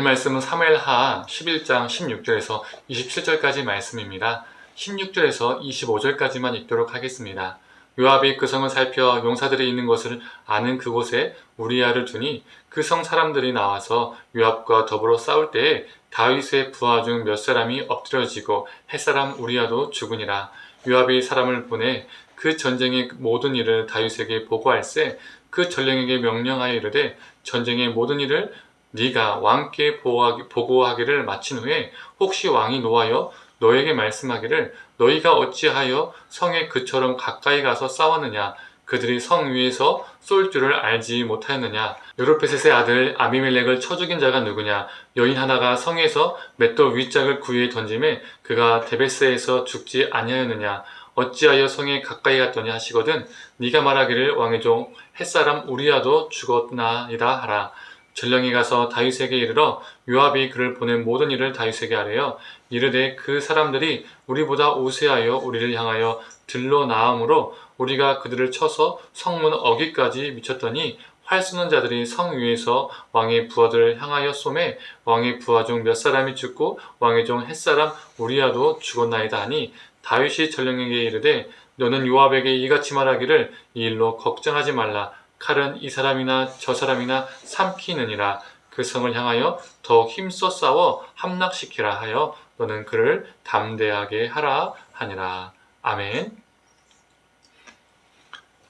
오늘 말씀은 사무엘하 11장 16절에서 27절까지 말씀입니다. 16절에서 25절까지만 읽도록 하겠습니다. 요압이 그 성을 살펴 용사들이 있는 것을 아는 그곳에 우리야를 두니 그 성 사람들이 나와서 요압과 더불어 싸울 때에 다윗의 부하 중 몇 사람이 엎드려지고 햇사람 우리야도 죽으니라. 요압이 사람을 보내 그 전쟁의 모든 일을 다윗에게 보고할세 그 전령에게 명령하여 이르되 전쟁의 모든 일을 네가 왕께 보고하기를 마친 후에 혹시 왕이 노하여 너에게 말씀하기를 너희가 어찌하여 성에 그처럼 가까이 가서 싸웠느냐 그들이 성 위에서 쏠 줄을 알지 못하였느냐 요르페셋의 아들 아비멜렉을 쳐 죽인 자가 누구냐 여인 하나가 성에서 맷돌 윗짝을 구유에 던짐에 그가 데베스에서 죽지 아니하였느냐 어찌하여 성에 가까이 갔더냐 하시거든 네가 말하기를 왕의 종 햇사람 우리야도 죽었나이다 하라. 전령이 가서 다윗에게 이르러 요압이 그를 보낸 모든 일을 다윗에게 아뢰어 이르되 그 사람들이 우리보다 우세하여 우리를 향하여 들러 나아므로 우리가 그들을 쳐서 성문 어귀까지 미쳤더니 활 쏘는 자들이 성 위에서 왕의 부하들을 향하여 쏘매 왕의 부하 중 몇 사람이 죽고 왕의 종 햇사람 우리야도 죽었나이다 하니 다윗이 전령에게 이르되 너는 요압에게 이같이 말하기를 이 일로 걱정하지 말라. 칼은 이 사람이나 저 사람이나 삼키느니라. 그 성을 향하여 더욱 힘써 싸워 함락시키라 하여 너는 그를 담대하게 하라 하니라. 아멘.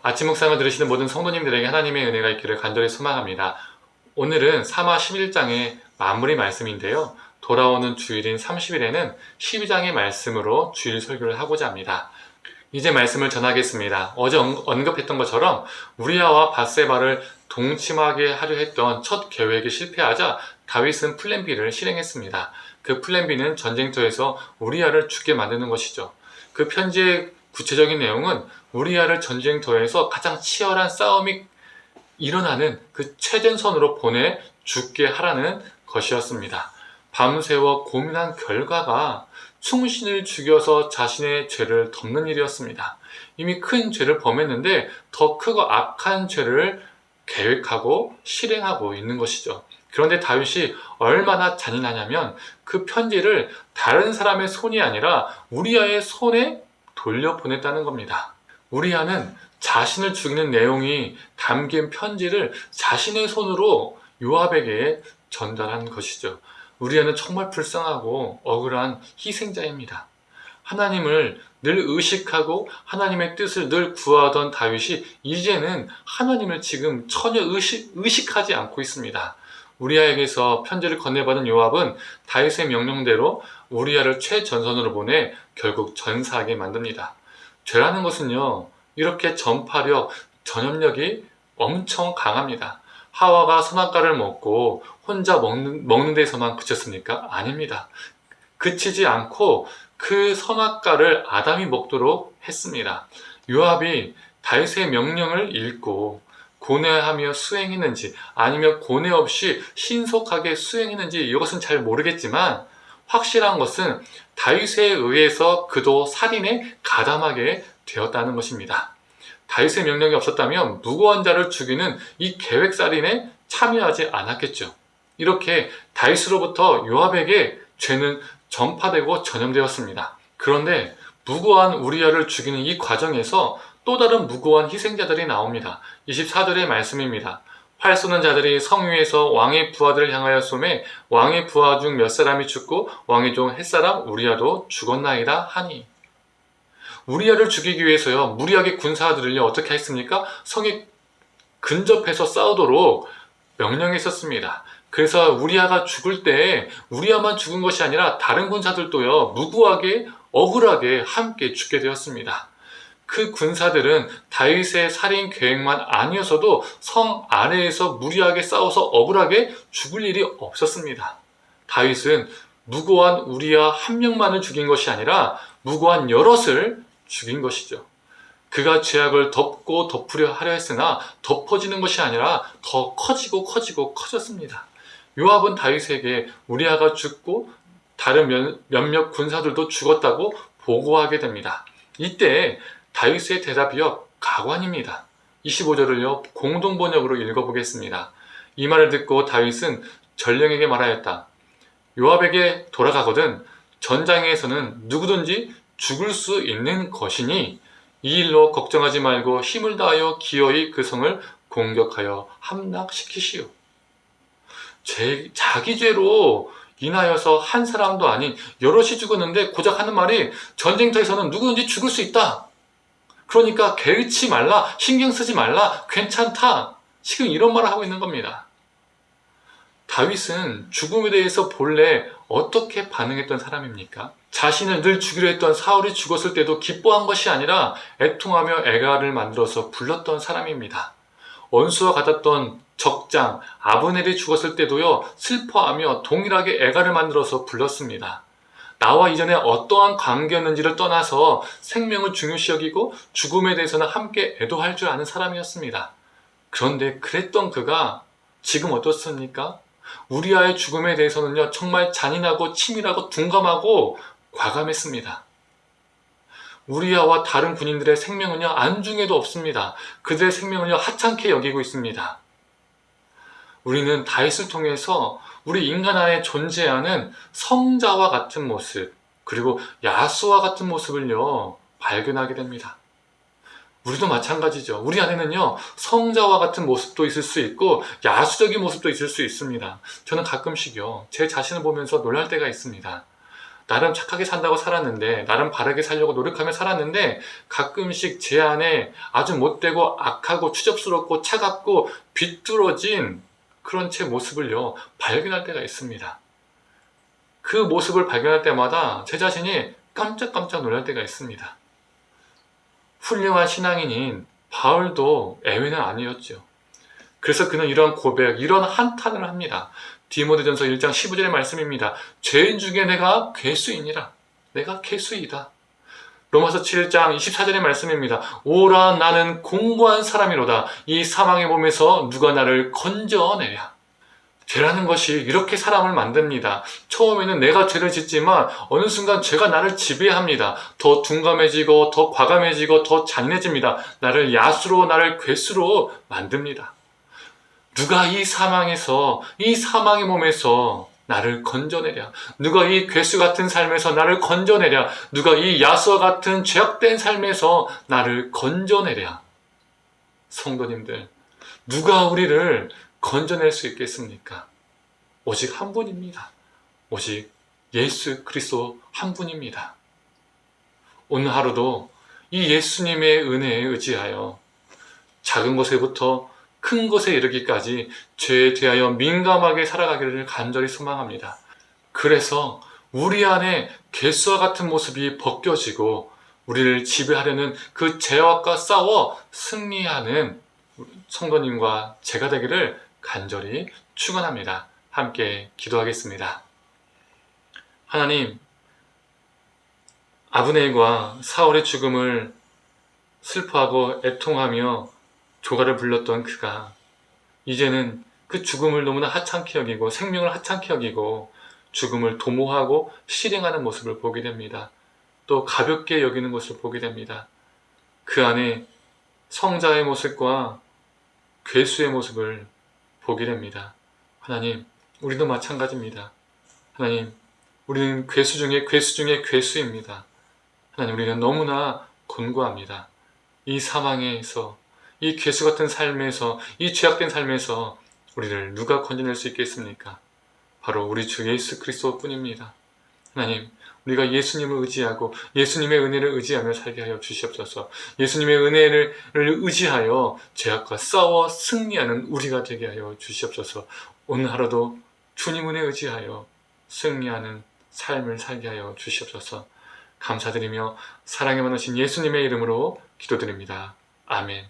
아침 묵상을 들으시는 모든 성도님들에게 하나님의 은혜가 있기를 간절히 소망합니다. 오늘은 사마 11장의 마무리 말씀인데요. 돌아오는 주일인 30일에는 12장의 말씀으로 주일 설교를 하고자 합니다. 이제 말씀을 전하겠습니다. 어제 언급했던 것처럼 우리야와 밧세바를 동침하게 하려 했던 첫 계획이 실패하자 다윗은 플랜 B를 실행했습니다. 그 플랜 B는 전쟁터에서 우리야를 죽게 만드는 것이죠. 그 편지의 구체적인 내용은 우리야를 전쟁터에서 가장 치열한 싸움이 일어나는 그 최전선으로 보내 죽게 하라는 것이었습니다. 밤새워 고민한 결과가 충신을 죽여서 자신의 죄를 덮는 일이었습니다. 이미 큰 죄를 범했는데 더 크고 악한 죄를 계획하고 실행하고 있는 것이죠. 그런데 다윗이 얼마나 잔인하냐면 그 편지를 다른 사람의 손이 아니라 우리야의 손에 돌려보냈다는 겁니다. 우리야는 자신을 죽이는 내용이 담긴 편지를 자신의 손으로 요압에게 전달한 것이죠. 우리야는 정말 불쌍하고 억울한 희생자입니다. 하나님을 늘 의식하고 하나님의 뜻을 늘 구하던 다윗이 이제는 하나님을 지금 전혀 의식하지 않고 있습니다. 우리야에게서 편지를 건네받은 요압은 다윗의 명령대로 우리야를 최전선으로 보내 결국 전사하게 만듭니다. 죄라는 것은요, 이렇게 전파력, 전염력이 엄청 강합니다. 하와가 선악과를 먹고 혼자 먹는 데서만 그쳤습니까? 아닙니다. 그치지 않고 그 선악과를 아담이 먹도록 했습니다. 요압이 다윗의 명령을 읽고 고뇌하며 수행했는지 아니면 고뇌 없이 신속하게 수행했는지 이것은 잘 모르겠지만 확실한 것은 다윗에 의해서 그도 살인에 가담하게 되었다는 것입니다. 다윗의 명령이 없었다면 무고한 자를 죽이는 이 계획살인에 참여하지 않았겠죠. 이렇게 다윗으로부터 요압에게 죄는 전파되고 전염되었습니다. 그런데 무고한 우리야를 죽이는 이 과정에서 또 다른 무고한 희생자들이 나옵니다. 24절의 말씀입니다. 활 쏘는 자들이 성 위에서 왕의 부하들을 향하여 쏘매 왕의 부하 중 몇 사람이 죽고 왕의 종 햇사람 우리야도 죽었나이다 하니 우리야를 죽이기 위해서요 무리하게 군사들을요 어떻게 했습니까? 성에 근접해서 싸우도록 명령했었습니다. 그래서 우리야가 죽을 때 우리야만 죽은 것이 아니라 다른 군사들도요 무고하게 억울하게 함께 죽게 되었습니다. 그 군사들은 다윗의 살인 계획만 아니어서도 성 아래에서 무리하게 싸워서 억울하게 죽을 일이 없었습니다. 다윗은 무고한 우리야 한 명만을 죽인 것이 아니라 무고한 여럿을 죽인 것이죠. 그가 죄악을 덮고 덮으려 하려 했으나 덮어지는 것이 아니라 더 커지고 커졌습니다. 요압은 다윗에게 우리야가 죽고 다른 몇몇 군사들도 죽었다고 보고하게 됩니다. 이때 다윗의 대답이요 가관입니다. 25절을요 공동번역으로 읽어보겠습니다. 이 말을 듣고 다윗은 전령에게 말하였다. 요압에게 돌아가거든 전장에서는 누구든지 죽을 수 있는 것이니 이 일로 걱정하지 말고 힘을 다하여 기어이 그 성을 공격하여 함락시키시오. 자기 죄로 인하여서 한 사람도 아닌 여럿이 죽었는데 고작 하는 말이 전쟁터에서는 누구든지 죽을 수 있다. 그러니까 개의치 말라, 신경 쓰지 말라, 괜찮다. 지금 이런 말을 하고 있는 겁니다. 다윗은 죽음에 대해서 본래 어떻게 반응했던 사람입니까? 자신을 늘 죽이려 했던 사울이 죽었을 때도 기뻐한 것이 아니라 애통하며 애가를 만들어서 불렀던 사람입니다. 원수와 같았던 적장 아브넬이 죽었을 때도요, 슬퍼하며 동일하게 애가를 만들어서 불렀습니다. 나와 이전에 어떠한 관계였는지를 떠나서 생명을 중요시 여기고 죽음에 대해서는 함께 애도할 줄 아는 사람이었습니다. 그런데 그랬던 그가 지금 어떻습니까? 우리아의 죽음에 대해서는요, 정말 잔인하고 치밀하고 둔감하고 과감했습니다. 우리아와 다른 군인들의 생명은요, 안중에도 없습니다. 그들의 생명을요, 하찮게 여기고 있습니다. 우리는 다윗을 통해서 우리 인간 안에 존재하는 성자와 같은 모습, 그리고 야수와 같은 모습을요, 발견하게 됩니다. 우리도 마찬가지죠. 우리 안에는요, 성자와 같은 모습도 있을 수 있고 야수적인 모습도 있을 수 있습니다. 저는 가끔씩요, 제 자신을 보면서 놀랄 때가 있습니다. 나름 착하게 산다고 살았는데, 나름 바르게 살려고 노력하며 살았는데, 가끔씩 제 안에 아주 못되고 악하고 추접스럽고 차갑고 비뚤어진 그런 제 모습을요, 발견할 때가 있습니다. 그 모습을 발견할 때마다 제 자신이 깜짝깜짝 놀랄 때가 있습니다. 훌륭한 신앙인인 바울도 예외는 아니었죠. 그래서 그는 이런 고백, 이런 한탄을 합니다. 디모데전서 1장 15절의 말씀입니다. 죄인 중에 내가 괴수이니라. 내가 괴수이다. 로마서 7장 24절의 말씀입니다. 오라 나는 공고한 사람이로다. 이 사망의 몸에서 누가 나를 건져내랴. 죄라는 것이 이렇게 사람을 만듭니다. 처음에는 내가 죄를 짓지만 어느 순간 죄가 나를 지배합니다. 더 둔감해지고 더 과감해지고 더 잔인해집니다. 나를 야수로, 나를 괴수로 만듭니다. 누가 이 사망에서, 이 사망의 몸에서 나를 건져내랴. 누가 이 괴수 같은 삶에서 나를 건져내랴. 누가 이 야수와 같은 죄악된 삶에서 나를 건져내랴. 성도님들, 누가 우리를 건져낼 수 있겠습니까? 오직 한 분입니다. 오직 예수 그리스도 한 분입니다. 오늘 하루도 이 예수님의 은혜에 의지하여 작은 것에부터 큰 것에 이르기까지 죄에 대하여 민감하게 살아가기를 간절히 소망합니다. 그래서 우리 안에 괴수와 같은 모습이 벗겨지고 우리를 지배하려는 그 죄악과 싸워 승리하는 성도님과 제가 되기를 간절히 축원합니다. 함께 기도하겠습니다. 하나님, 아브넬과 사울의 죽음을 슬퍼하고 애통하며 조가를 불렀던 그가 이제는 그 죽음을 너무나 하찮게 여기고 생명을 하찮게 여기고 죽음을 도모하고 실행하는 모습을 보게 됩니다. 또 가볍게 여기는 것을 보게 됩니다. 그 안에 성자의 모습과 괴수의 모습을 보게 됩니다. 하나님, 우리도 마찬가지입니다. 하나님, 우리는 괴수 중에 괴수 중에 괴수입니다. 하나님, 우리는 너무나 곤고합니다. 이 사망에서, 이 괴수 같은 삶에서, 이 죄악된 삶에서 우리를 누가 건져낼 수 있겠습니까? 바로 우리 주 예수 그리스도 뿐입니다. 하나님, 우리가 예수님을 의지하고 예수님의 은혜를 의지하며 살게 하여 주시옵소서. 예수님의 은혜를 의지하여 죄악과 싸워 승리하는 우리가 되게 하여 주시옵소서. 오늘 하루도 주님 은혜 의지하여 승리하는 삶을 살게 하여 주시옵소서. 감사드리며 사랑에 많으신 예수님의 이름으로 기도드립니다. 아멘.